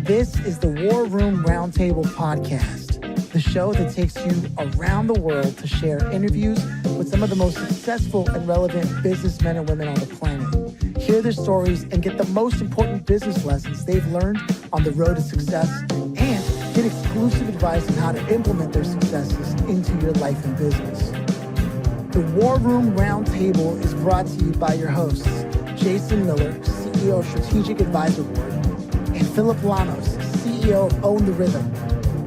This is the War Room Roundtable podcast, the show that takes you around the world to share interviews with some of the most successful and relevant businessmen and women on the planet. Hear their stories and get the most important business lessons they've learned on the road to success, and get exclusive advice on how to implement their successes into your life and business. The War Room Roundtable is brought to you by your hosts, Jason Miller, CEO of Strategic Advisor Board, and Phillip Lanos, CEO of Own the Rhythm,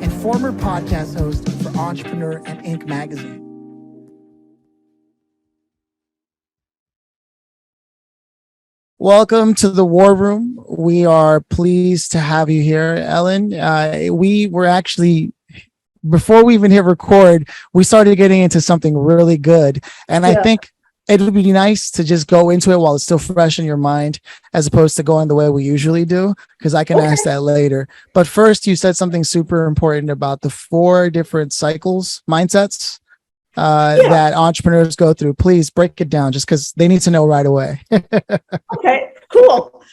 and former podcast host for Entrepreneur and Inc. magazine. Welcome to the War Room. We are pleased to have you here, Ellen. We were actually, before we even hit record, we started getting into something really good. And I think it would be nice to just go into it while it's still fresh in your mind, as opposed to going the way we usually do, because I can ask that later. But first, you said something super important about the 4 different cycles, mindsets that entrepreneurs go through. Please break it down, just because they need to know right away. Okay, cool.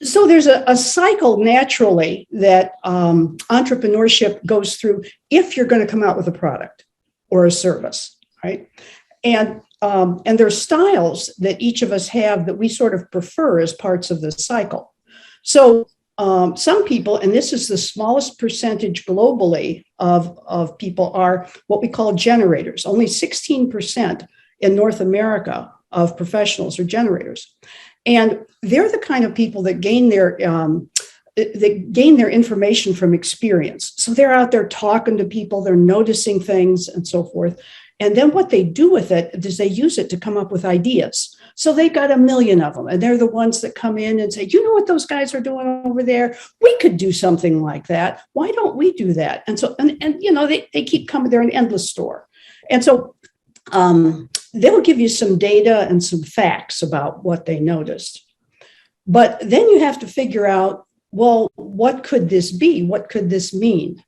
So there's a cycle naturally that entrepreneurship goes through if you're going to come out with a product or a service, right? And there's styles that each of us have that we sort of prefer as parts of the cycle. So some people, and this is the smallest percentage globally of people, are what we call generators. Only 16% in North America of professionals are generators. And they're the kind of people that gain their information from experience. So they're out there talking to people, they're noticing things and so forth. And then what they do with it is they use it to come up with ideas. So they've got a million of them, and they're the ones that come in and say, you know what those guys are doing over there? We could do something like that. Why don't we do that? And so, and you know, they keep coming. They're an endless store. And so they'll give you some data and some facts about what they noticed. But then you have to figure out, well, what could this be? What could this mean?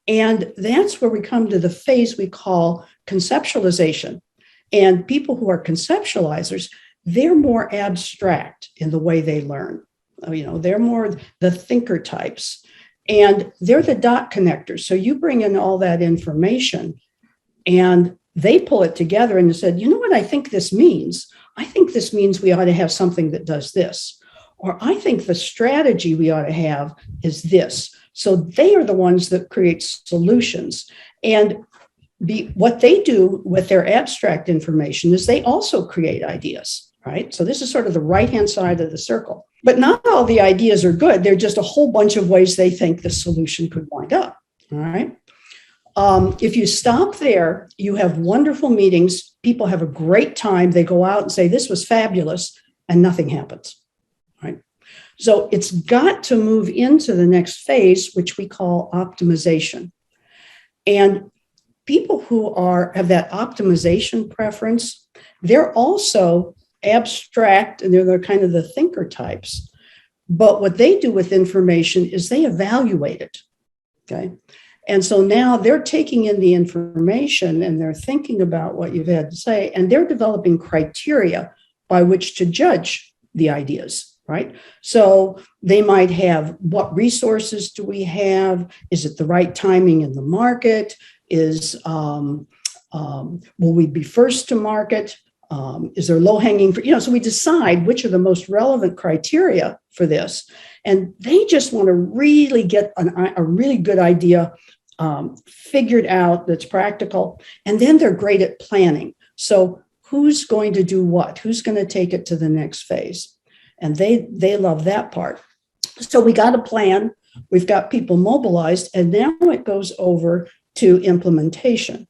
And that's where we come to the phase we call conceptualization. And people who are conceptualizers, they're more abstract in the way they learn. You know, they're more the thinker types, and they're the dot connectors. So you bring in all that information and they pull it together and said, you know what I think this means? I think this means we ought to have something that does this. Or I think the strategy we ought to have is this. So they are the ones that create solutions. And what they do with their abstract information is they also create ideas, right? So this is sort of the right-hand side of the circle. But not all the ideas are good. They're just a whole bunch of ways they think the solution could wind up, all right? If you stop there, you have wonderful meetings. People have a great time. They go out and say, this was fabulous, and nothing happens, right? So it's got to move into the next phase, which we call optimization. And people who have that optimization preference, they're also abstract, and they're kind of the thinker types. But what they do with information is they evaluate it, okay? And so now they're taking in the information and they're thinking about what you've had to say, and they're developing criteria by which to judge the ideas, right? So they might have, what resources do we have? Is it the right timing in the market? Will we be first to market? Is there low-hanging fruit? You know, so we decide which are the most relevant criteria for this. And they just want to really get a really good idea figured out that's practical. And then they're great at planning. So who's going to do what? Who's going to take it to the next phase? And they love that part. So we got a plan. We've got people mobilized. And now it goes over to implementation.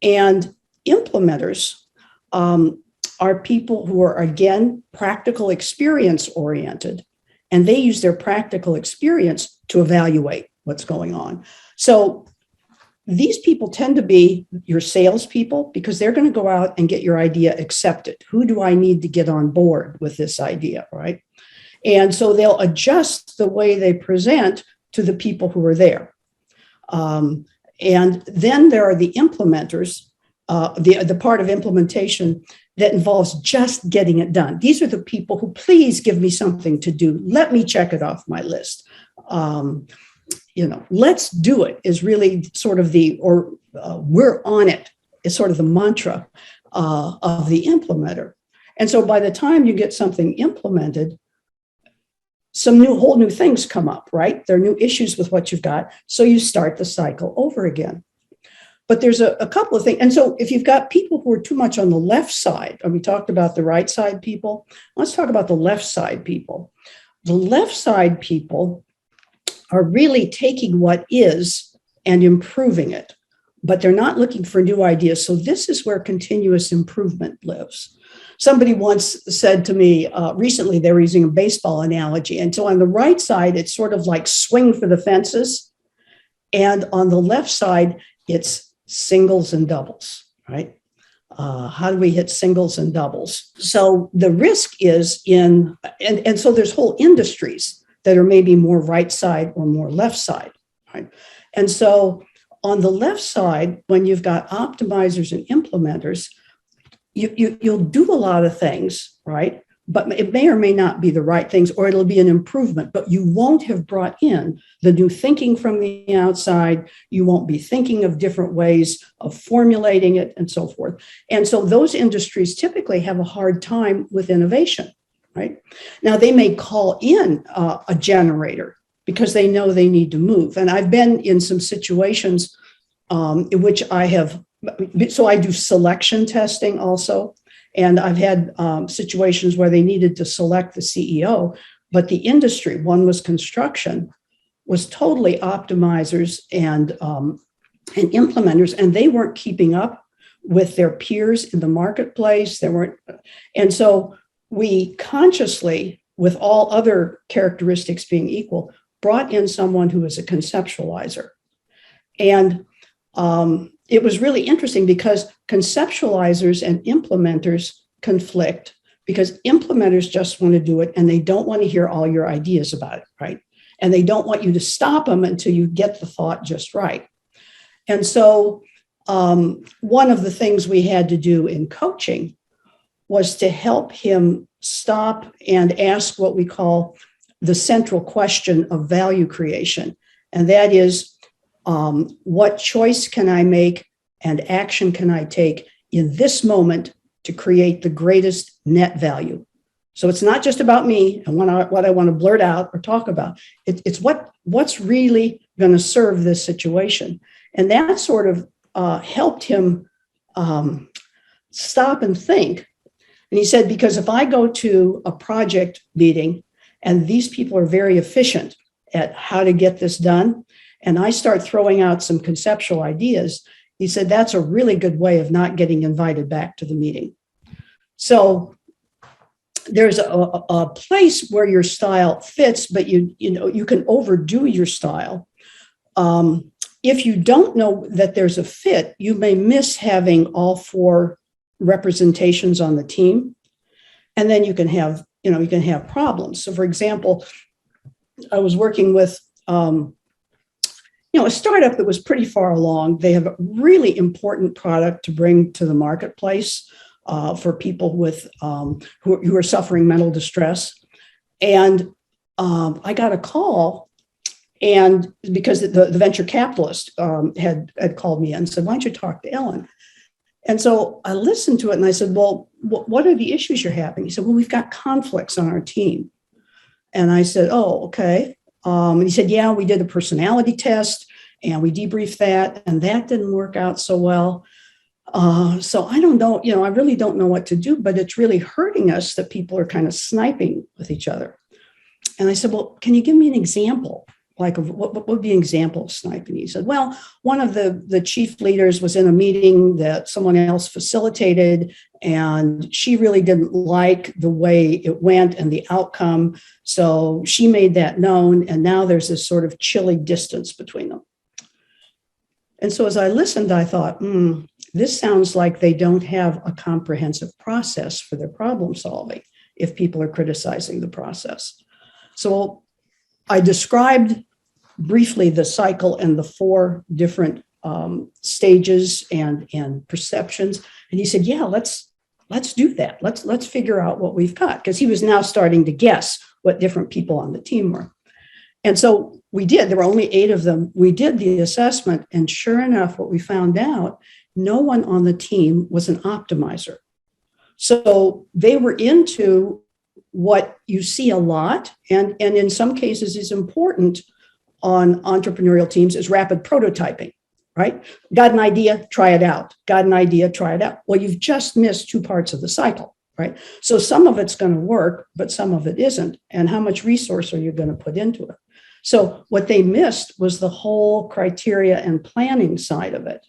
And implementers are people who are, again, practical experience oriented, and they use their practical experience to evaluate what's going on. So these people tend to be your salespeople, because they're going to go out and get your idea accepted. Who do I need to get on board with this idea, right? And so they'll adjust the way they present to the people who are there. And then there are the implementers, the part of implementation that involves just getting it done. These are the people who, please give me something to do. Let me check it off my list. let's do it is really sort of we're on it is sort of the mantra of the implementer. And so by the time you get something implemented, some whole new things come up, right? There are new issues with what you've got. So you start the cycle over again. But there's a couple of things. And so if you've got people who are too much on the left side, and we talked about the right side people, let's talk about the left side people. The left side people are really taking what is and improving it, but they're not looking for new ideas. So this is where continuous improvement lives. Somebody once said to me recently, they were using a baseball analogy. And so on the right side, it's sort of like swing for the fences. And on the left side, it's singles and doubles, right? How do we hit singles and doubles? So the risk is and so there's whole industries that are maybe more right side or more left side, right? And so on the left side, when you've got optimizers and implementers, you'll do a lot of things, right? But it may or may not be the right things, or it'll be an improvement, but you won't have brought in the new thinking from the outside. You won't be thinking of different ways of formulating it and so forth. And so those industries typically have a hard time with innovation, right? Now, they may call in a generator because they know they need to move. And I've been in some situations in which so I do selection testing also. And I've had situations where they needed to select the CEO, but the industry, one was construction, was totally optimizers and implementers, and they weren't keeping up with their peers in the marketplace. And so we consciously, with all other characteristics being equal, brought in someone who was a conceptualizer. And it was really interesting because conceptualizers and implementers conflict because implementers just want to do it and they don't want to hear all your ideas about it, right? And they don't want you to stop them until you get the thought just right. And so one of the things we had to do in coaching was to help him stop and ask what we call the central question of value creation. And that is, what choice can I make and action can I take in this moment to create the greatest net value? So it's not just about me and what I want to blurt out or talk about. It's what's really going to serve this situation. And that sort of helped him stop and think. And he said, because if I go to a project meeting and these people are very efficient at how to get this done, and I start throwing out some conceptual ideas, he said, that's a really good way of not getting invited back to the meeting. So there's a place where your style fits, but you can overdo your style. If you don't know that there's a fit, you may miss having all four representations on the team, and then you can have problems. So, for example, I was working with a startup that was pretty far along. They have a really important product to bring to the marketplace for people with who are suffering mental distress. And I got a call, and because the venture capitalist had called me and said, "Why don't you talk to Ellen?" And so I listened to it and I said, "Well, what are the issues you're having?" He said, "Well, we've got conflicts on our team." And I said, "Oh, okay." And he said, "Yeah, we did a personality test and we debriefed that, and that didn't work out so well. So I don't know, I really don't know what to do, but it's really hurting us that people are kind of sniping with each other." And I said, "Well, can you give me an example? Like what would be an example of sniping?" He said, "Well, one of the chief leaders was in a meeting that someone else facilitated, and she really didn't like the way it went and the outcome. So she made that known, and now there's this sort of chilly distance between them." And so as I listened, I thought, this sounds like they don't have a comprehensive process for their problem solving if people are criticizing the process. So I described briefly the cycle and the four different stages and perceptions. And he said, "Yeah, let's do that. Let's figure out what we've got." Because he was now starting to guess what different people on the team were. And so we did. There were only 8 of them. We did the assessment. And sure enough, what we found out, no one on the team was an optimizer. So they were into what you see a lot, and in some cases is important on entrepreneurial teams, is rapid prototyping, right? Got an idea, try it out. Got an idea, try it out. Well, you've just missed 2 parts of the cycle, right? So some of it's going to work, but some of it isn't. And how much resource are you going to put into it? So what they missed was the whole criteria and planning side of it.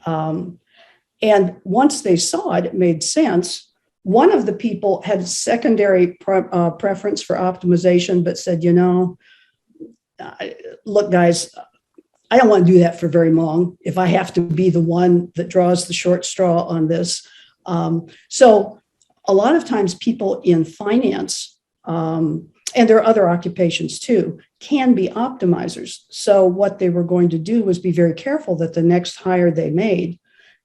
And once they saw it, it made sense. One of the people had a secondary preference for optimization, but said, look, guys, I don't want to do that for very long if I have to be the one that draws the short straw on this. So a lot of times people in finance, and there are other occupations too, can be optimizers. So what they were going to do was be very careful that the next hire they made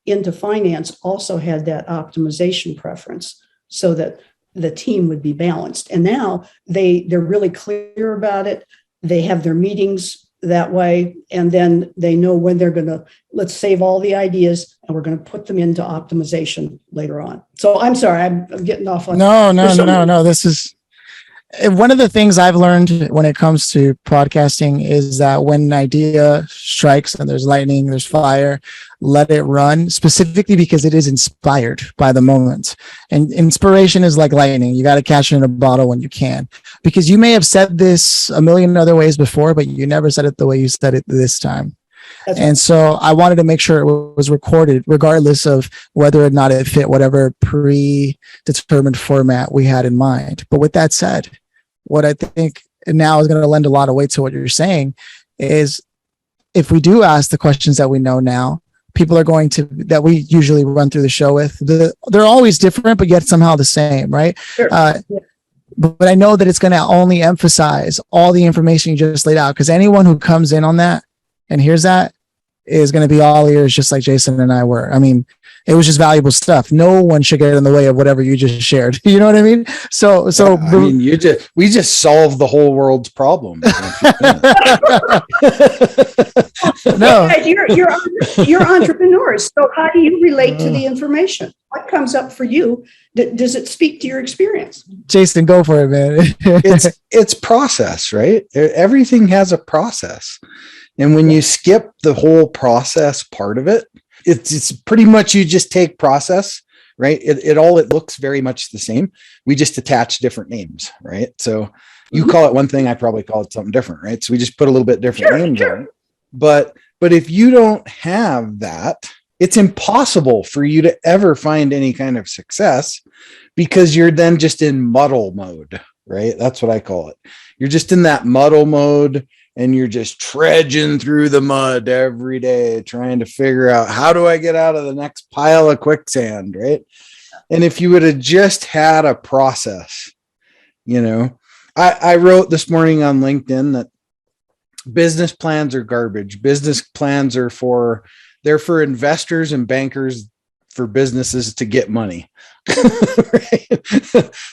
into finance also had that optimization preference so that the team would be balanced. And now they're really clear about it. They have their meetings that way, and then they know when they're going to, let's save all the ideas and we're going to put them into optimization later on. So I'm sorry, I'm getting off on. No. This is one of the things I've learned when it comes to podcasting is that when an idea strikes and there's lightning, there's fire, let it run, specifically because it is inspired by the moment. And inspiration is like lightning. You got to catch it in a bottle when you can, because you may have said this a million other ways before, but you never said it the way you said it this time. That's right. And so I wanted to make sure it was recorded, regardless of whether or not it fit whatever predetermined format we had in mind. But with that said, what I think now is going to lend a lot of weight to what you're saying is, if we do ask the questions that we know now, people are going to, that we usually run through the show with, they're always different, but yet somehow the same, right? Sure. But I know that it's going to only emphasize all the information you just laid out, because anyone who comes in on that and hears that is going to be all ears, just like Jason and I were. I mean, it was just valuable stuff. No one should get in the way of whatever you just shared. You know what I mean? So I mean, we just solved the whole world's problems. No, you're entrepreneurs. So how do you relate to the information? What comes up for you? Does it speak to your experience? Jason, go for it, man. It's process, right? Everything has a process. And when you skip the whole process part of it, it's pretty much, you just take process, right? It looks very much the same. We just attach different names, right? So you call it one thing, I probably call it something different, right? So we just put a little bit different names on it. But if you don't have that, it's impossible for you to ever find any kind of success, because you're then just in muddle mode, right? That's what I call it. You're just in that muddle mode, and you're just trudging through the mud every day, trying to figure out, how do I get out of the next pile of quicksand, right? And if you would have just had a process, I wrote this morning on LinkedIn that business plans are garbage. Business plans are for investors and bankers, for businesses to get money. Right?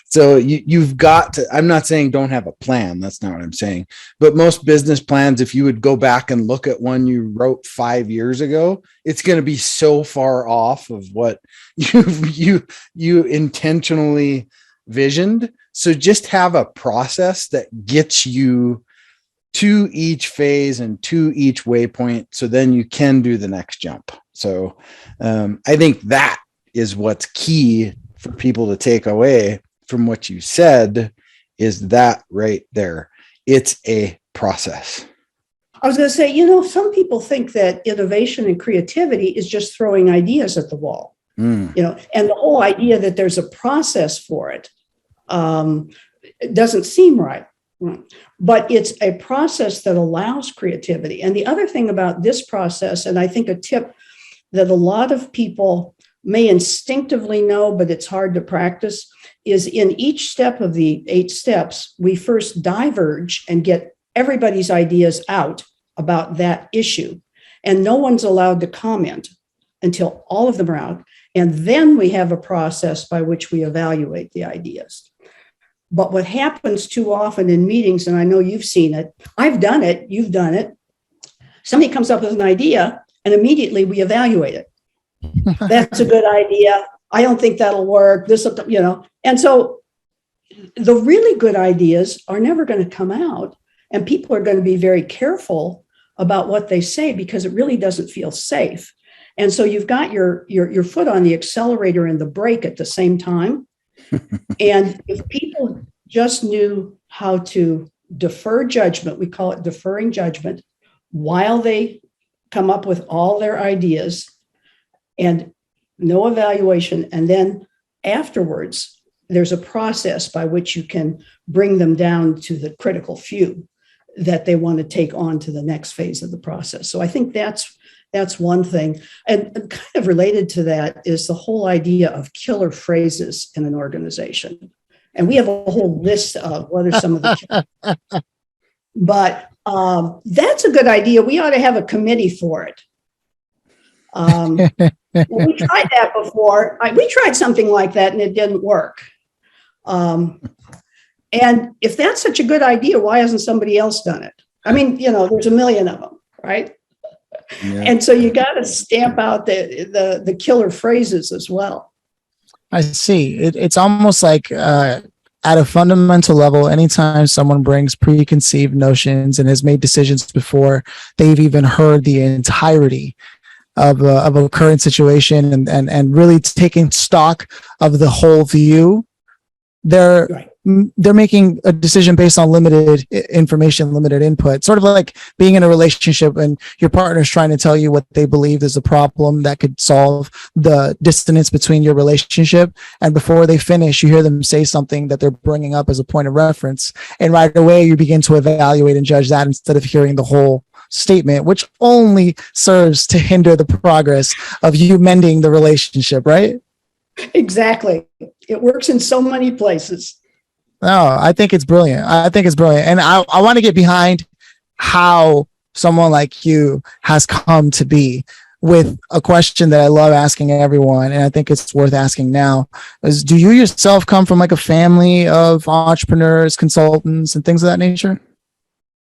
So you've got to, I'm not saying don't have a plan. That's not what I'm saying. But most business plans, if you would go back and look at one you wrote 5 years ago, it's going to be so far off of what you intentionally visioned. So just have a process that gets you to each phase and to each waypoint, so then you can do the next jump. So I think that is what's key for people to take away from what you said, is that right there. It's a process. I was going to say, some people think that innovation and creativity is just throwing ideas at the wall, and the whole idea that there's a process for it doesn't seem right. But it's a process that allows creativity. And the other thing about this process, and I think a tip that a lot of people may instinctively know, but it's hard to practice, is in each step of the 8 steps, we first diverge and get everybody's ideas out about that issue. And no one's allowed to comment until all of them are out. And then we have a process by which we evaluate the ideas. But what happens too often in meetings, and I know you've seen it, I've done it, you've done it. Somebody comes up with an idea and immediately we evaluate it. That's a good idea. I don't think that'll work. This, and so the really good ideas are never going to come out, and people are going to be very careful about what they say because it really doesn't feel safe. And so you've got your foot on the accelerator and the brake at the same time. And if people just knew how to defer judgment, we call it deferring judgment, while they come up with all their ideas and no evaluation. And then afterwards, there's a process by which you can bring them down to the critical few that they want to take on to the next phase of the process. So I think that's one thing. And kind of related to that is the whole idea of killer phrases in an organization. And we have a whole list of what are some of the but that's a good idea. We ought to have a committee for it. We tried that before. We tried something like that and it didn't work. And if that's such a good idea, why hasn't somebody else done it? I mean, there's a million of them, right? Yeah. And so you got to stamp out the killer phrases as well. I see. It's almost like at a fundamental level, anytime someone brings preconceived notions and has made decisions before they've even heard the entirety of a current situation and really taking stock of the whole view, they're making a decision based on limited information, limited input, sort of like being in a relationship and your partner's trying to tell you what they believe is a problem that could solve the dissonance between your relationship. And before they finish, you hear them say something that they're bringing up as a point of reference. And right away, you begin to evaluate and judge that instead of hearing the whole statement, which only serves to hinder the progress of you mending the relationship, right? Exactly. It works in so many places. No, I think it's brilliant. And I want to get behind how someone like you has come to be with a question that I love asking everyone. And I think it's worth asking now is, do you yourself come from like a family of entrepreneurs, consultants, and things of that nature?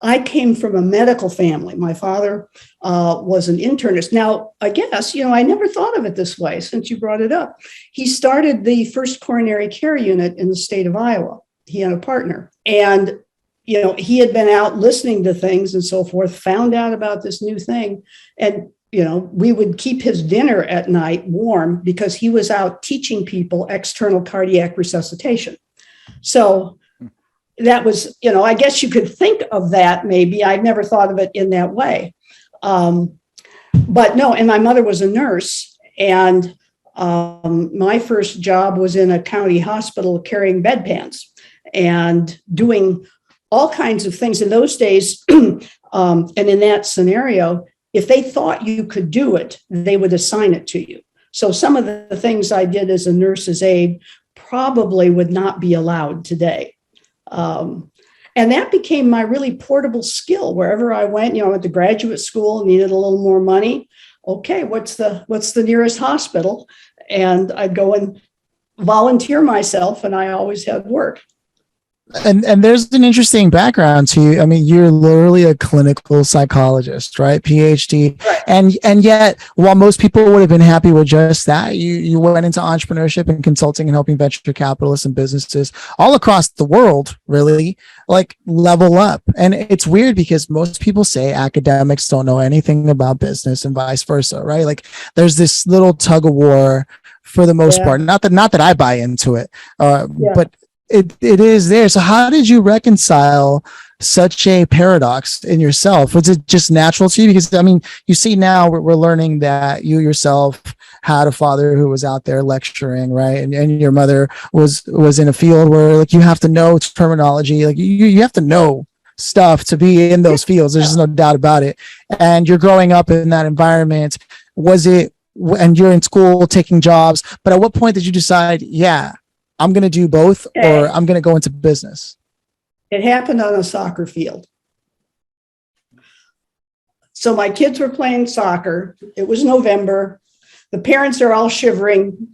I came from a medical family. My father was an internist. Now, I guess, I never thought of it this way since you brought it up. He started the first coronary care unit in the state of Iowa. He had a partner. And, he had been out listening to things and so forth, found out about this new thing. And, we would keep his dinner at night warm because he was out teaching people external cardiac resuscitation. So that was, I guess you could think of that maybe. I'd never thought of it in that way. But no, and my mother was a nurse. And my first job was in a county hospital carrying bedpans and doing all kinds of things in those days. And in that scenario, if they thought you could do it, they would assign it to you. So some of the things I did as a nurse's aide probably would not be allowed today. And that became my really portable skill. Wherever I went, I went to graduate school, needed a little more money. Okay, what's the nearest hospital? And I'd go and volunteer myself, and I always had work. And there's an interesting background to you. I mean, you're literally a clinical psychologist, right? PhD. Right. And yet, while most people would have been happy with just that, you went into entrepreneurship and consulting and helping venture capitalists and businesses all across the world, really, like level up. And it's weird because most people say academics don't know anything about business and vice versa, right? Like there's this little tug of war for the most part. Not that I buy into it, but it is there. So how did you reconcile such a paradox in yourself? Was it just natural to you? Because I mean, you see now we're learning that you yourself had a father who was out there lecturing, right? And your mother was in a field where like you have to know terminology, like you have to know stuff to be in those fields. There's just no doubt about it. And you're growing up in that environment. And you're in school taking jobs, but at what point did you decide, I'm going to do both, or I'm going to go into business? It happened on a soccer field. So my kids were playing soccer. It was November. The parents are all shivering.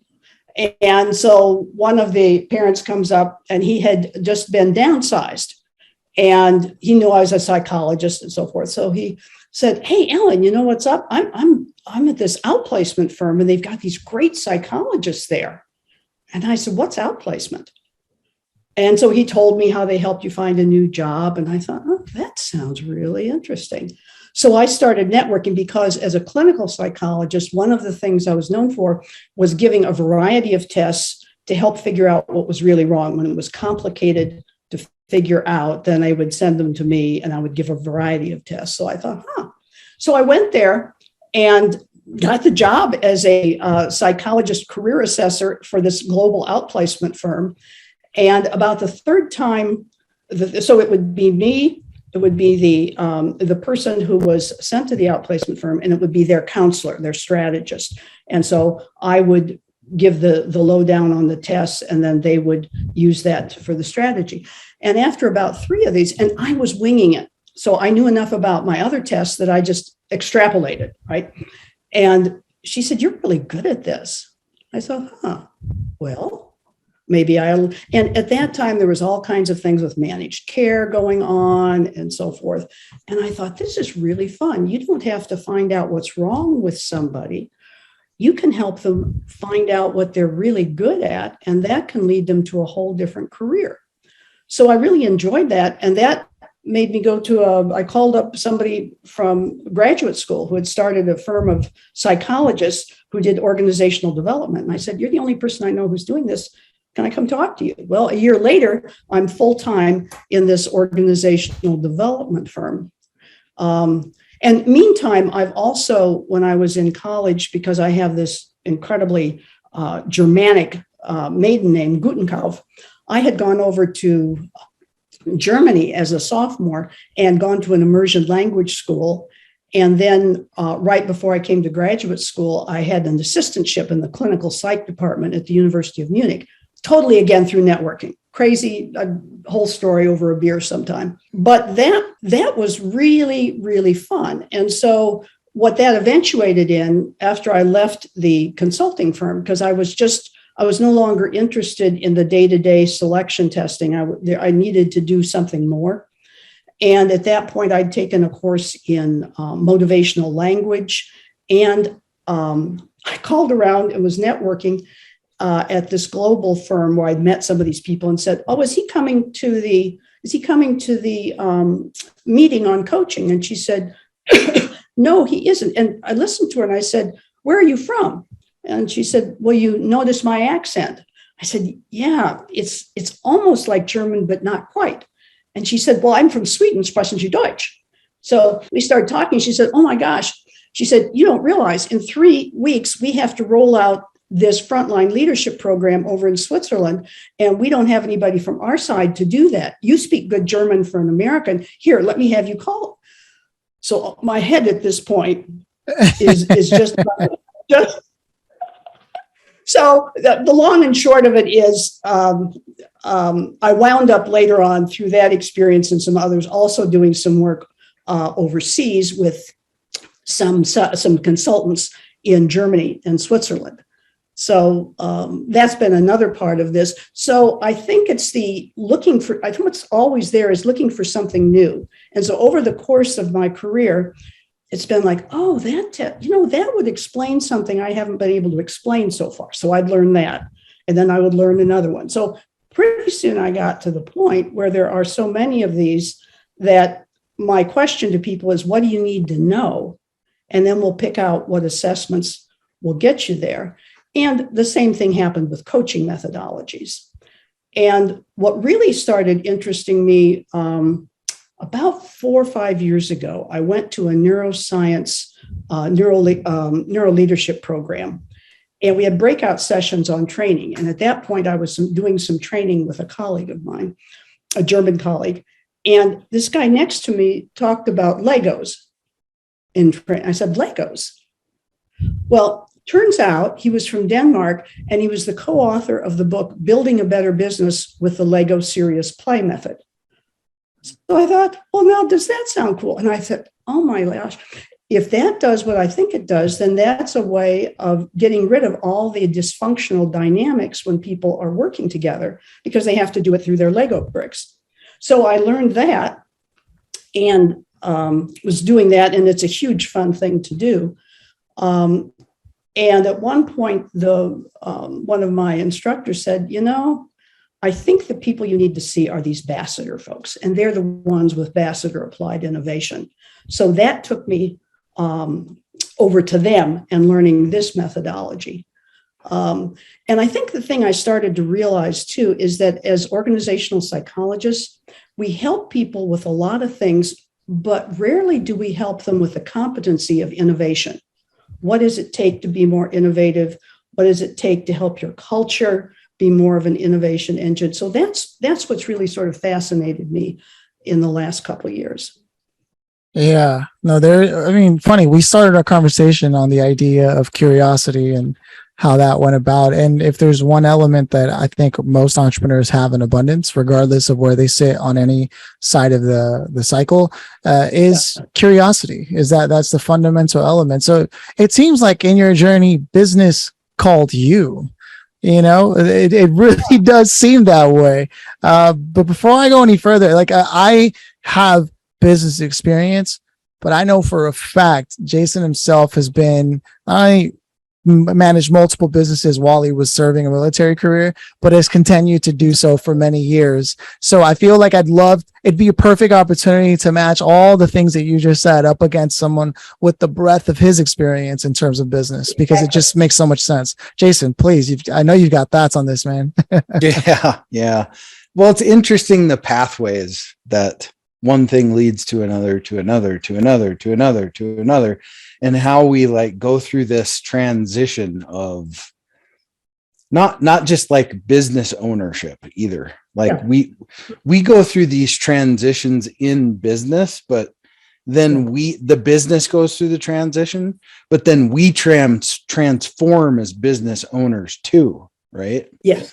And so one of the parents comes up, and he had just been downsized, and he knew I was a psychologist and so forth. So he said, "Hey, Ellen, you know what's up? I'm at this outplacement firm, and they've got these great psychologists there." And I said, "What's outplacement?" And so he told me how they helped you find a new job. And I thought, oh, that sounds really interesting. So I started networking, because as a clinical psychologist, one of the things I was known for was giving a variety of tests to help figure out what was really wrong. When it was complicated to figure out, then they would send them to me, and I would give a variety of tests. So I thought, So I went there and got the job as a psychologist career assessor for this global outplacement firm. And about the third time, so it would be me, it would be the person who was sent to the outplacement firm, and it would be their counselor, their strategist. And so I would give the lowdown on the tests, and then they would use that for the strategy. And after about 3 of these, and I was winging it, so I knew enough about my other tests that I just extrapolated, right? And she said, "You're really good at this." I thought, well, maybe and at that time, there was all kinds of things with managed care going on and so forth. And I thought, this is really fun. You don't have to find out what's wrong with somebody. You can help them find out what they're really good at, and that can lead them to a whole different career. So I really enjoyed that. And that made me go I called up somebody from graduate school who had started a firm of psychologists who did organizational development. And I said, "You're the only person I know who's doing this. Can I come talk to you?" Well, a year later, I'm full-time in this organizational development firm. And meantime, I've also, when I was in college, because I have this incredibly Germanic maiden name, Gutenkauf, I had gone over to Germany as a sophomore and gone to an immersion language school. And then right before I came to graduate school, I had an assistantship in the clinical psych department at the University of Munich. Totally, again, through networking. Crazy, a whole story over a beer sometime. But that was really, really fun. And so what that eventuated in, after I left the consulting firm, because I was no longer interested in the day-to-day selection testing. I needed to do something more. And at that point, I'd taken a course in motivational language. And I called around, it was networking, at this global firm where I'd met some of these people and said, "Oh, is he coming to the meeting on coaching?" And she said, "No, he isn't." And I listened to her and I said, "Where are you from?" And she said, "Well, you notice my accent." I said, "Yeah, it's almost like German, but not quite." And she said, "Well, I'm from Sweden, sprechen Sie Deutsch?" So we started talking. She said, "Oh my gosh." She said, "You don't realize in 3 weeks, we have to roll out this frontline leadership program over in Switzerland, and we don't have anybody from our side to do that. You speak good German for an American. Here, let me have you call." So my head at this point is just so the long and short of it is I wound up later on through that experience and some others also doing some work overseas with some consultants in Germany and Switzerland. So that's been another part of this. So I think I think what's always there is looking for something new. And so over the course of my career, it's been like, oh, that would explain something I haven't been able to explain so far. So I'd learn that, and then I would learn another one. So pretty soon I got to the point where there are so many of these that my question to people is, what do you need to know? And then we'll pick out what assessments will get you there. And the same thing happened with coaching methodologies. And what really started interesting me about 4 or 5 years ago, I went to a neuroscience neuro leadership program, and we had breakout sessions on training. And at that point, I was doing some training with a colleague of mine, a German colleague. And this guy next to me talked about Legos in training. I said, "Legos?" Well, turns out he was from Denmark, and he was the co-author of the book, Building a Better Business with the Lego Serious Play Method. So I thought, well, now, does that sound cool? And I said, oh my gosh. if that does what I think it does, then that's a way of getting rid of all the dysfunctional dynamics when people are working together, because they have to do it through their Lego bricks. So I learned that and was doing that, and it's a huge fun thing to do. And at one point, one of my instructors said, I think the people you need to see are these Bassiter folks, and they're the ones with Bassiter Applied Innovation. So that took me over to them and learning this methodology. And I think the thing I started to realize too is that as organizational psychologists, we help people with a lot of things, but rarely do we help them with the competency of innovation. What does it take to be more innovative? What does it take to help your culture be more of an innovation engine? So that's what's really sort of fascinated me in the last couple of years. Yeah, no, funny. We started our conversation on the idea of curiosity and how that went about. And if there's one element that I think most entrepreneurs have in abundance, regardless of where they sit on any side of the cycle, is curiosity. That's the fundamental element. So it seems like in your journey, business called you. It really does seem that way. But before I go any further, like I have business experience, but I know for a fact Jason himself I managed multiple businesses while he was serving a military career, but has continued to do so for many years. So I feel like it'd be a perfect opportunity to match all the things that you just said up against someone with the breadth of his experience in terms of business, because it just makes so much sense. Jason, please, I know you've got thoughts on this, man. Yeah. Well, it's interesting, the pathways that one thing leads to another, to another, to another, to another, to another, and how we like go through this transition of not just like business ownership either. Like we go through these transitions in business, but then the business goes through the transition, but then we transform as business owners too, right? Yes.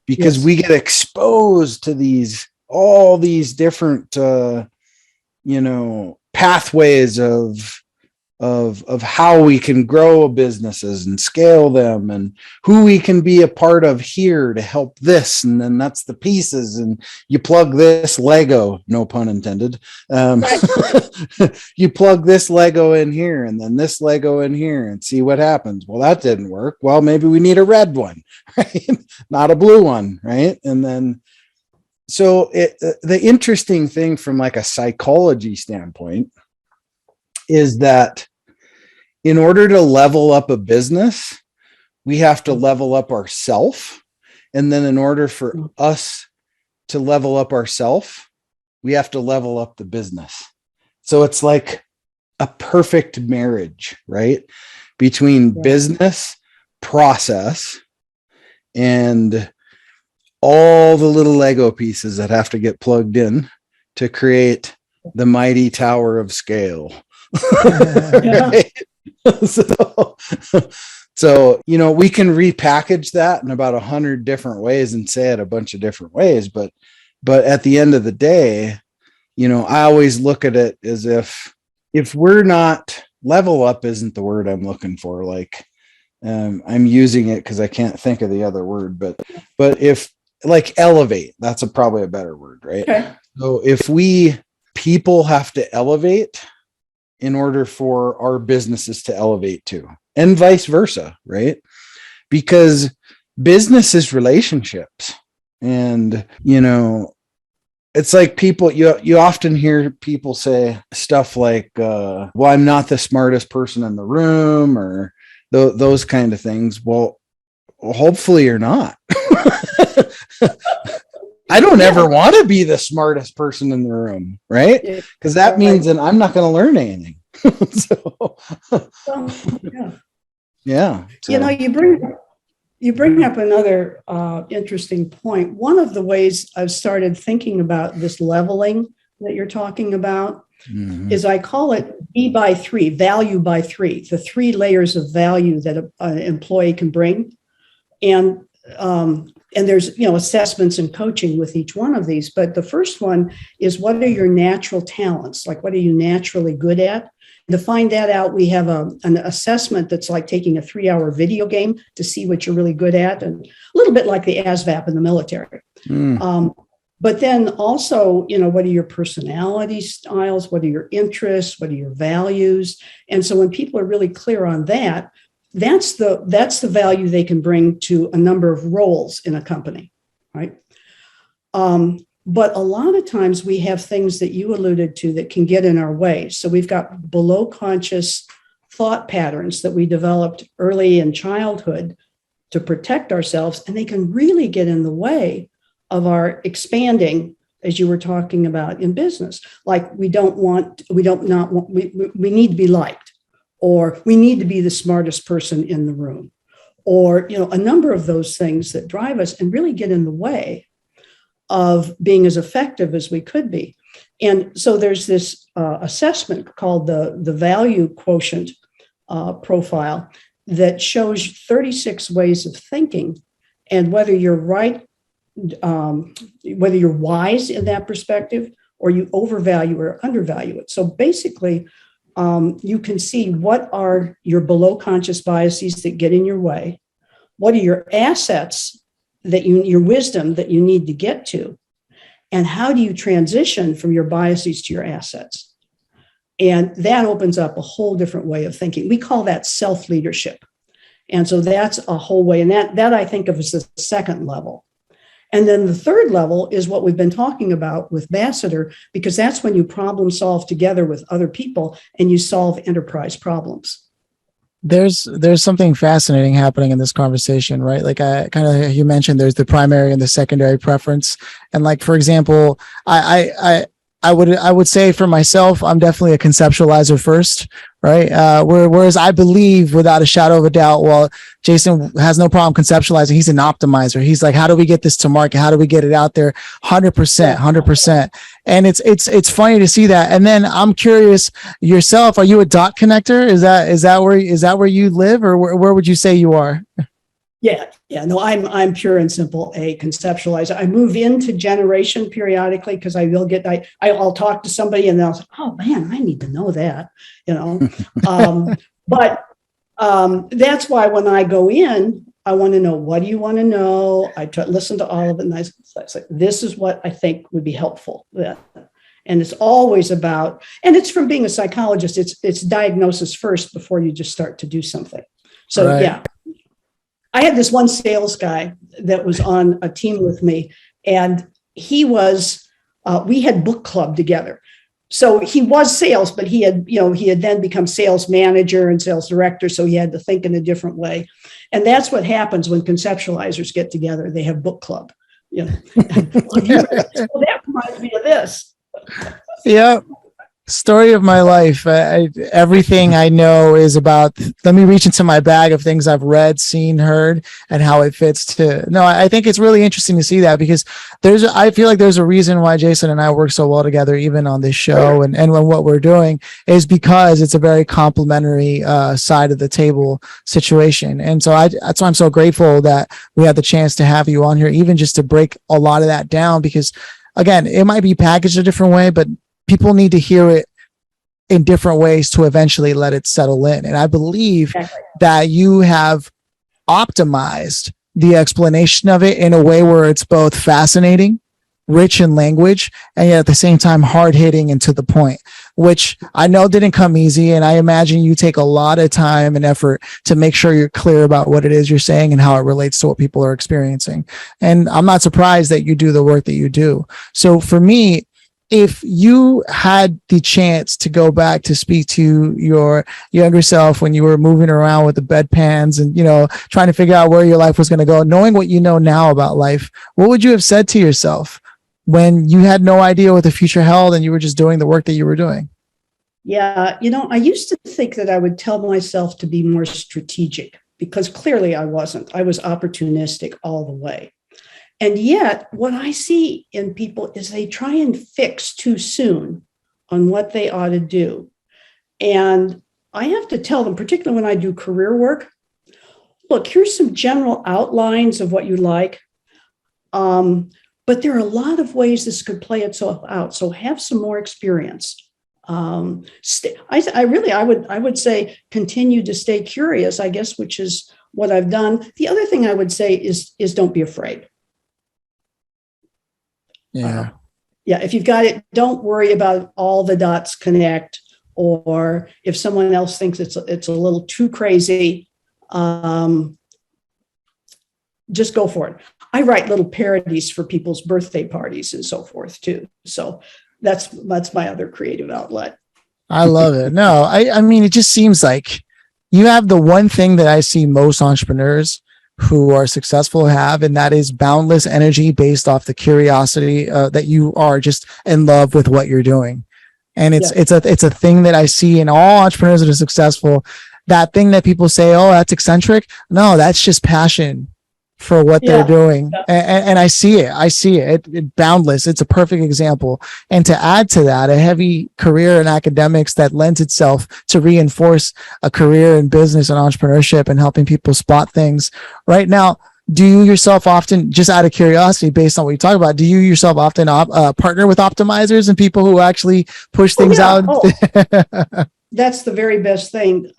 Because we get exposed to all these different pathways of how we can grow businesses and scale them, and who we can be a part of here to help this, and then that's the pieces, and you plug this Lego, no pun intended, you plug this Lego in here and then this Lego in here and see what happens. Well, that didn't work. Well, maybe we need a red one, right? Not a blue one, right? And then so the interesting thing from like a psychology standpoint is that in order to level up a business, we have to level up ourselves. And then in order for us to level up ourselves, we have to level up the business. So it's like a perfect marriage, right? Between business, process, and all the little Lego pieces that have to get plugged in to create the mighty tower of scale. Right? So, we can repackage that in about 100 different ways and say it a bunch of different ways. But at the end of the day, I always look at it as if we're not, level up isn't the word I'm looking for. Like, I'm using it because I can't think of the other word, but if like elevate, that's probably a better word, right? Okay. So if people have to elevate in order for our businesses to elevate too, and vice versa, right? Because business is relationships, and it's like people, you often hear people say stuff like, well, I'm not the smartest person in the room, or those kind of things. Well, hopefully you're not. I don't ever want to be the smartest person in the room, right? Because that means that I'm not going to learn anything. So, you bring up another interesting point. One of the ways I've started thinking about this leveling that you're talking about is I call it B by 3, value by 3, the 3 layers of value that an employee can bring. And there's, assessments and coaching with each one of these. But the first one is, what are your natural talents? Like, what are you naturally good at? to find that out, we have an assessment that's like taking a 3-hour video game to see what you're really good at, and a little bit like the ASVAB in the military. But then also, what are your personality styles? What are your interests? What are your values? And so when people are really clear on that, that's the value they can bring to a number of roles in a company, right? But a lot of times we have things that you alluded to that can get in our way. So we've got below conscious thought patterns that we developed early in childhood to protect ourselves, and they can really get in the way of our expanding, as you were talking about in business. Like we need to be liked, or we need to be the smartest person in the room, or, a number of those things that drive us and really get in the way of being as effective as we could be. And so there's this assessment called the value quotient profile that shows 36 ways of thinking, and whether you're right, whether you're wise in that perspective, or you overvalue or undervalue it. So basically, you can see what are your below conscious biases that get in your way, what are your assets your wisdom that you need to get to, and how do you transition from your biases to your assets? And that opens up a whole different way of thinking. We call that self-leadership. And so that's a whole way. And that I think of as the second level. And then the third level is what we've been talking about with Ambassador, because that's when you problem solve together with other people and you solve enterprise problems. There's something fascinating happening in this conversation, right? Like you mentioned, there's the primary and the secondary preference. And like, for example, I would say for myself, I'm definitely a conceptualizer first, right? Whereas I believe without a shadow of a doubt, well, Jason has no problem conceptualizing. He's an optimizer. He's like, how do we get this to market? How do we get it out there? 100%. And it's funny to see that. And then I'm curious yourself, are you a dot connector? Is that where you live, or where would you say you are? Yeah. No, I'm pure and simple a conceptualizer. I move into generation periodically because I'll talk to somebody and they'll say, oh man, I need to know that, but that's why when I go in, I want to know, what do you want to know? I listen to all of it, and I say, this is what I think would be helpful. And it's always about, and it's from being a psychologist, it's diagnosis first before you just start to do something. So right. Yeah. I had this one sales guy that was on a team with me, and we had book club together. So he was sales, but he had then become sales manager and sales director. So he had to think in a different way. And that's what happens when conceptualizers get together. They have book club. Well, that reminds me of this. Yeah. Story of my life. Everything I know is about, let me reach into my bag of things I've read, seen, heard, and how it fits I think it's really interesting to see that, because I feel like there's a reason why Jason and I work so well together, even on this show and what we're doing, is because it's a very complementary side of the table situation. And so that's why I'm so grateful that we had the chance to have you on here, even just to break a lot of that down, because again, it might be packaged a different way, but people need to hear it in different ways to eventually let it settle in. And I believe that you have optimized the explanation of it in a way where it's both fascinating, rich in language, and yet at the same time hard-hitting and to the point, which I know didn't come easy. And I imagine you take a lot of time and effort to make sure you're clear about what it is you're saying and how it relates to what people are experiencing. And I'm not surprised that you do the work that you do. So for me, if you had the chance to go back to speak to your younger self when you were moving around with the bedpans and, trying to figure out where your life was going to go, knowing what you know now about life, what would you have said to yourself when you had no idea what the future held and you were just doing the work that you were doing? Yeah. I used to think that I would tell myself to be more strategic, because clearly I wasn't. I was opportunistic all the way. And yet what I see in people is they try and fix too soon on what they ought to do. And I have to tell them, particularly when I do career work, look, here's some general outlines of what you like. But there are a lot of ways this could play itself out. So have some more experience. I would say continue to stay curious, I guess, which is what I've done. The other thing I would say is don't be afraid. Yeah. Yeah. If you've got it, don't worry about all the dots connect, or if someone else thinks it's a little too crazy, just go for it. I write little parodies for people's birthday parties and so forth too. So that's my other creative outlet. I love it. No, I mean, it just seems like you have the one thing that I see most entrepreneurs who are successful have, and that is boundless energy based off the curiosity that you are just in love with what you're doing. And it's a thing that I see in all entrepreneurs that are successful. That thing that people say, oh, that's eccentric. No, that's just passion for what they're doing. And I see it. It boundless. It's a perfect example. And to add to that, a heavy career in academics that lends itself to reinforce a career in business and entrepreneurship and helping people spot things. Right now, do you yourself often, just out of curiosity, based on what you talk about, do you yourself often partner with optimizers and people who actually push things out? That's the very best thing.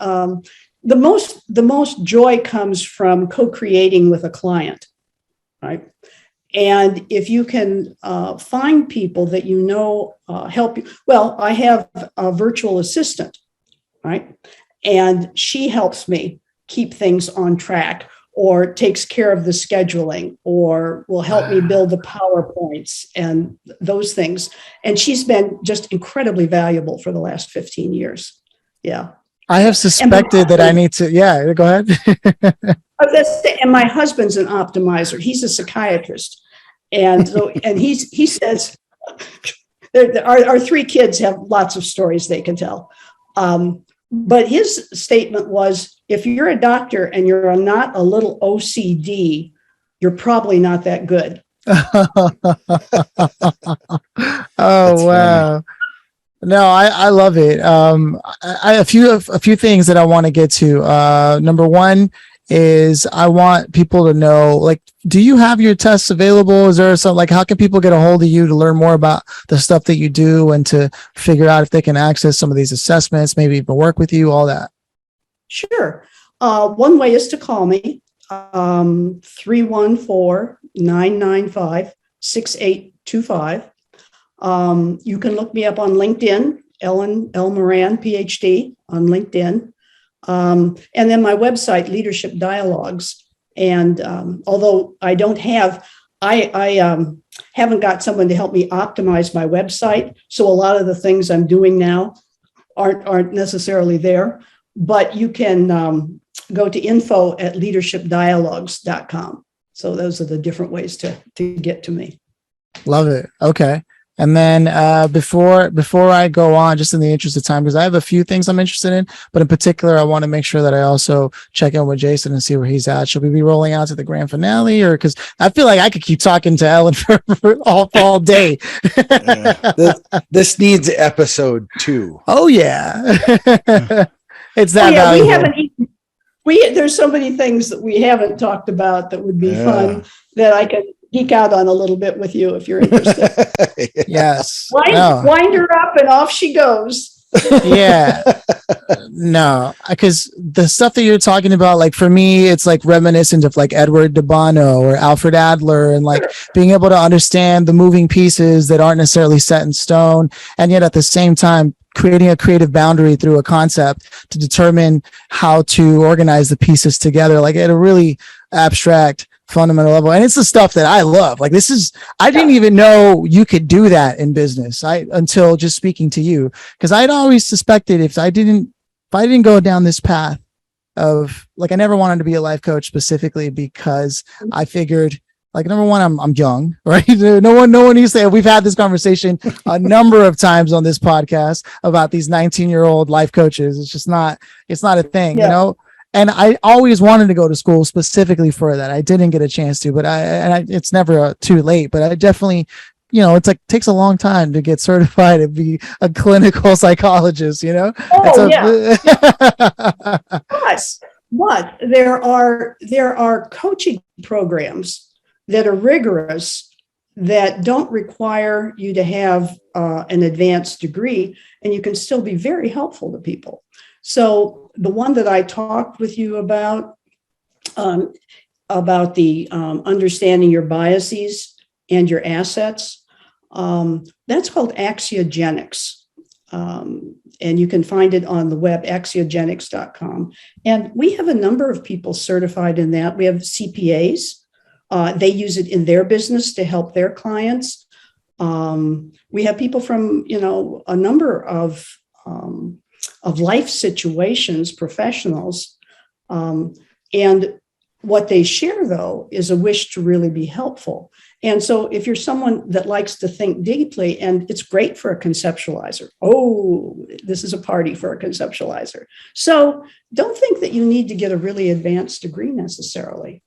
The most joy comes from co-creating with a client, right? And if you can find people that help you. Well, I have a virtual assistant, right? And she helps me keep things on track, or takes care of the scheduling, or will help me build the PowerPoints and those things. And she's been just incredibly valuable for the last 15 years. Yeah. I have suspected that I need to. Yeah, go ahead. And my husband's an optimizer. He's a psychiatrist, and so he says our three kids have lots of stories they can tell. But his statement was, if you're a doctor and you're not a little OCD, you're probably not that good. Oh, wow. No, I love it. A few things that I want to get to. Number one is I want people to know, like, do you have your tests available? Is there some, like, how can people get a hold of you to learn more about the stuff that you do and to figure out if they can access some of these assessments, maybe even work with you, all that? Sure. One way is to call me, 314-995-6825. You can look me up on LinkedIn, Ellen L Moran, Ph.D. on LinkedIn. And then my website, Leadership Dialogues. And although I haven't got someone to help me optimize my website, so a lot of the things I'm doing now aren't necessarily there. But you can go to info@leadershipdialogues.com. So those are the different ways to get to me. Love it. Okay. And then before I go on, just in the interest of time, because I have a few things I'm interested in, but in particular, I want to make sure that I also check in with Jason and see where he's at. Should we be rolling out to the grand finale, or because I feel like I could keep talking to Ellen for all day. This needs episode 2. Oh yeah, it's that valuable. We haven't eaten. There's so many things that we haven't talked about that would be fun that I could geek out on a little bit with you if you're interested. Yes. Wind her up and off she goes. Yeah. No, because the stuff that you're talking about, like for me, it's like reminiscent of like Edward de Bono or Alfred Adler, and like being able to understand the moving pieces that aren't necessarily set in stone, and yet at the same time creating a creative boundary through a concept to determine how to organize the pieces together, like at a really abstract, fundamental level. And it's the stuff that I love. Like I didn't even know you could do that in business until just speaking to you, because I'd always suspected if I didn't go down this path of, like, I never wanted to be a life coach specifically because I figured, like, number one, I'm young, right? No one needs to say, we've had this conversation a number of times on this podcast about these 19-year-old life coaches. It's not a thing, you know? And I always wanted to go to school specifically for that. I didn't get a chance to, but it's never too late, but I definitely, it's like takes a long time to get certified and be a clinical psychologist, But there are coaching programs that are rigorous that don't require you to have an advanced degree, and you can still be very helpful to people. So the one that I talked with you about the understanding your biases and your assets, that's called axiogenics. And you can find it on the web, axiogenics.com. And we have a number of people certified in that. We have CPAs. They use it in their business to help their clients. We have people from, a number of life situations, professionals. And what they share, though, is a wish to really be helpful. And so if you're someone that likes to think deeply, and it's great for a conceptualizer. Oh, this is a party for a conceptualizer. So don't think that you need to get a really advanced degree necessarily.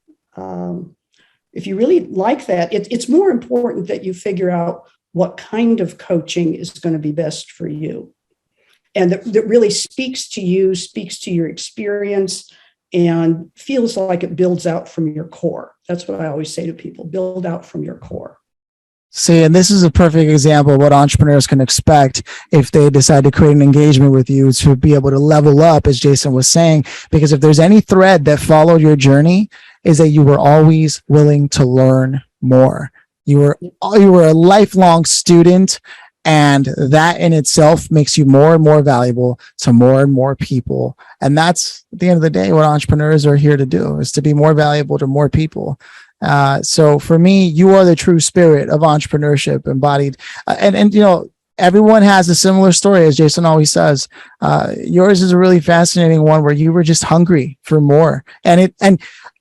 If you really like that, it's more important that you figure out what kind of coaching is going to be best for you. And that really speaks to you, speaks to your experience, and feels like it builds out from your core. That's what I always say to people, build out from your core. See, and this is a perfect example of what entrepreneurs can expect if they decide to create an engagement with you, to be able to level up, as Jason was saying, because if there's any thread that followed your journey, is that you were always willing to learn more. You were a lifelong student, and that in itself makes you more and more valuable to more and more people. And that's, at the end of the day, what entrepreneurs are here to do, is to be more valuable to more people. So for me, you are the true spirit of entrepreneurship embodied. And everyone has a similar story, as Jason always says. Yours is a really fascinating one, where you were just hungry for more. And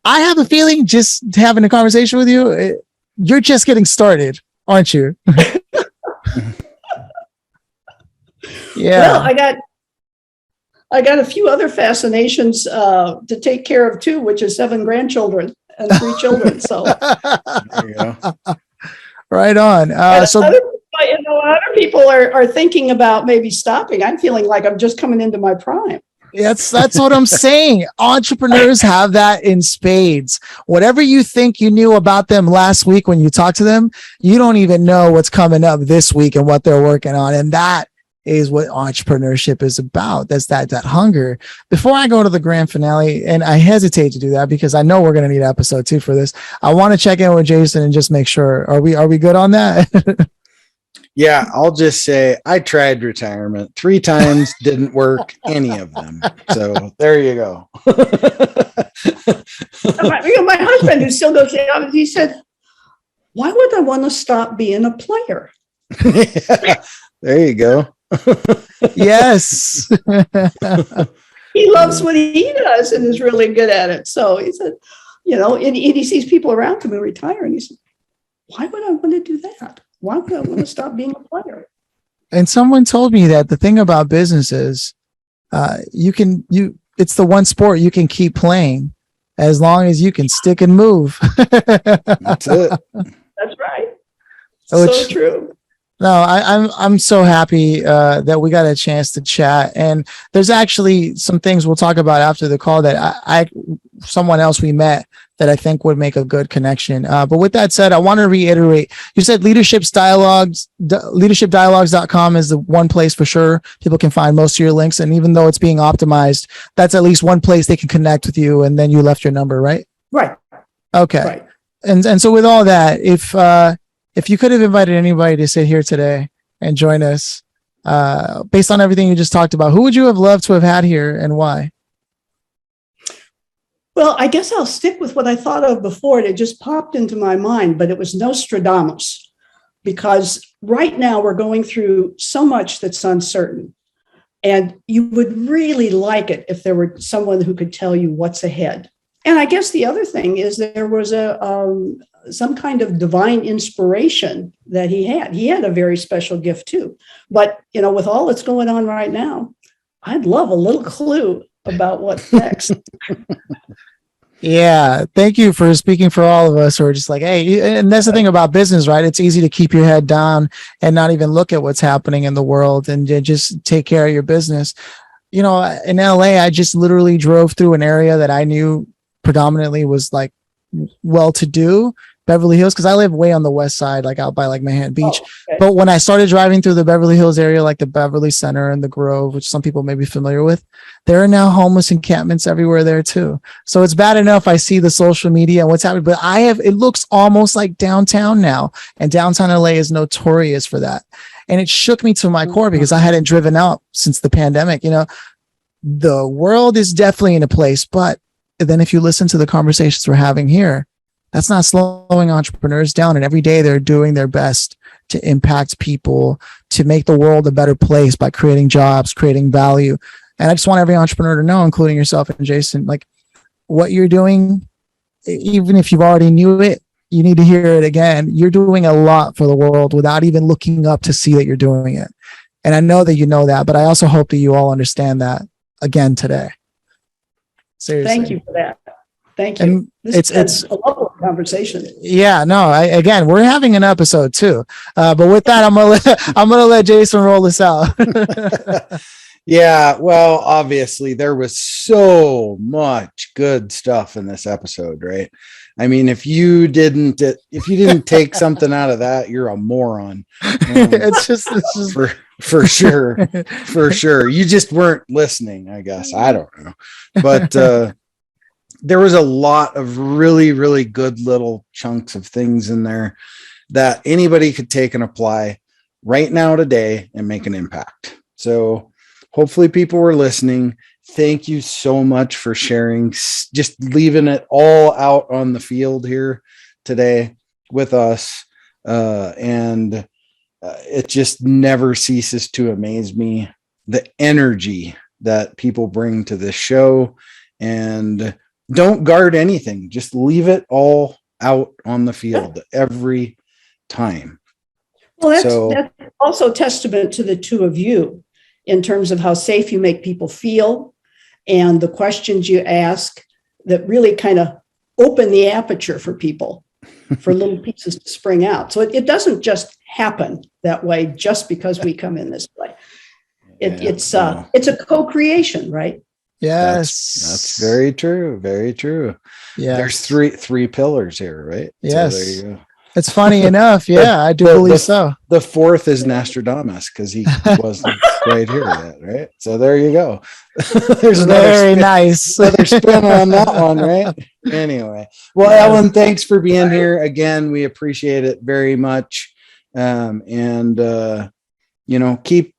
I have a feeling, just having a conversation with you, you're just getting started, aren't you? Yeah. Well, I got a few other fascinations to take care of too, which is 7 grandchildren and 3 children. So There you go. Right on. Other people are thinking about maybe stopping. I'm feeling like I'm just coming into my prime. That's what I'm saying. Entrepreneurs have that in spades. Whatever you think you knew about them last week when you talked to them, you don't even know what's coming up this week and what they're working on. And that is what entrepreneurship is about. That's that hunger. Before I go to the grand finale, and I hesitate to do that because I know we're going to need episode 2 for this, I want to check in with Jason and just make sure, are we good on that? Yeah, I'll just say I tried retirement 3 times, didn't work any of them. So there you go. My husband, who still goes down, he said, "Why would I want to stop being a player?" Yeah, there you go. Yes. He loves what he does and is really good at it. So he said, and he sees people around him who retire, and he said, "Why would I want to do that? Why would I want to stop being a player?" And someone told me that the thing about business is, it's the one sport you can keep playing as long as you can stick and move. That's it. That's right. Which, so true. No, I'm so happy that we got a chance to chat. And there's actually some things we'll talk about after the call that someone else we met that I think would make a good connection. But with that said, I want to reiterate, you said leadershipdialogues.com is the one place for sure people can find most of your links. And even though it's being optimized, that's at least one place they can connect with you. And then you left your number, right? Right. Okay. Right. And so with all that, if you could have invited anybody to sit here today and join us, based on everything you just talked about, who would you have loved to have had here and why? Well, I guess I'll stick with what I thought of before. It just popped into my mind, but it was Nostradamus, because right now we're going through so much that's uncertain. And you would really like it if there were someone who could tell you what's ahead. And I guess the other thing is there was some kind of divine inspiration that he had. He had a very special gift too. But, with all that's going on right now, I'd love a little clue about what's next. Yeah. Thank you for speaking for all of us who are just like, hey, and that's the thing about business, right? It's easy to keep your head down and not even look at what's happening in the world and just take care of your business. In LA, I just literally drove through an area that I knew predominantly was like well-to-do, Beverly Hills, because I live way on the west side, like out by like Manhattan Beach. Okay. But when I started driving through the Beverly Hills area, like the Beverly Center and the Grove, which some people may be familiar with, there are now homeless encampments everywhere there too. So it's bad enough I see the social media and what's happening, but it looks almost like downtown now, and downtown LA is notorious for that. And it shook me to my core because I hadn't driven out since the pandemic. You know, the world is definitely in a place, but then if you listen to the conversations we're having here, that's not slowing entrepreneurs down. And every day they're doing their best to impact people, to make the world a better place by creating jobs, creating value. And I just want every entrepreneur to know, including yourself and Jason, like what you're doing, even if you've already knew it, you need to hear it again. You're doing a lot for the world without even looking up to see that you're doing it. And I know that you know that, but I also hope that you all understand that again today. Seriously. Thank you for that. Thank you. And it's a lovely conversation. Yeah, no, again, we're having an episode too. But with that, I'm gonna let Jason roll this out. Yeah, well, obviously there was so much good stuff in this episode, right? I mean, if you didn't take something out of that, you're a moron. It's just for sure. You just weren't listening, I guess. I don't know. But there was a lot of really, really good little chunks of things in there that anybody could take and apply right now today and make an impact. So hopefully people were listening. Thank you so much for sharing, just leaving it all out on the field here today with us. And it just never ceases to amaze me, the energy that people bring to this show. And don't guard anything. Just leave it all out on the field every time. Well, that's also testament to the two of you in terms of how safe you make people feel and the questions you ask that really kind of open the aperture for people for little pieces to spring out. So it doesn't just happen that way just because we come in this way. It's a co-creation, right? Yes, that's very true. Very true. Yeah, there's three pillars here, right? Yes, so there you go. It's funny enough. Yeah, I do believe so. The fourth is Nostradamus because he wasn't right here yet, right? So there you go. There's very nice. Another spin on that one, right? Anyway, well, Ellen, thanks for being here again. We appreciate it very much. And keep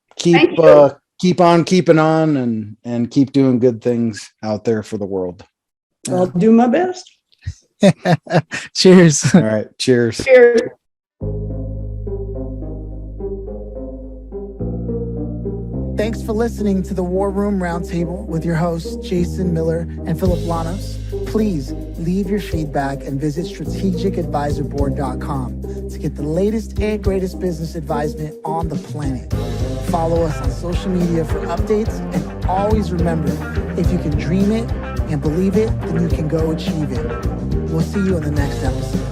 on keeping on and keep doing good things out there for the world. I'll do my best. Cheers. All right. Cheers. Cheers. Thanks for listening to the War Room Roundtable with your hosts, Jason Miller and Phillip Lanos. Please leave your feedback and visit strategicadvisorboard.com to get the latest and greatest business advisement on the planet. Follow us on social media for updates, and always remember, if you can dream it and believe it, then you can go achieve it. We'll see you in the next episode.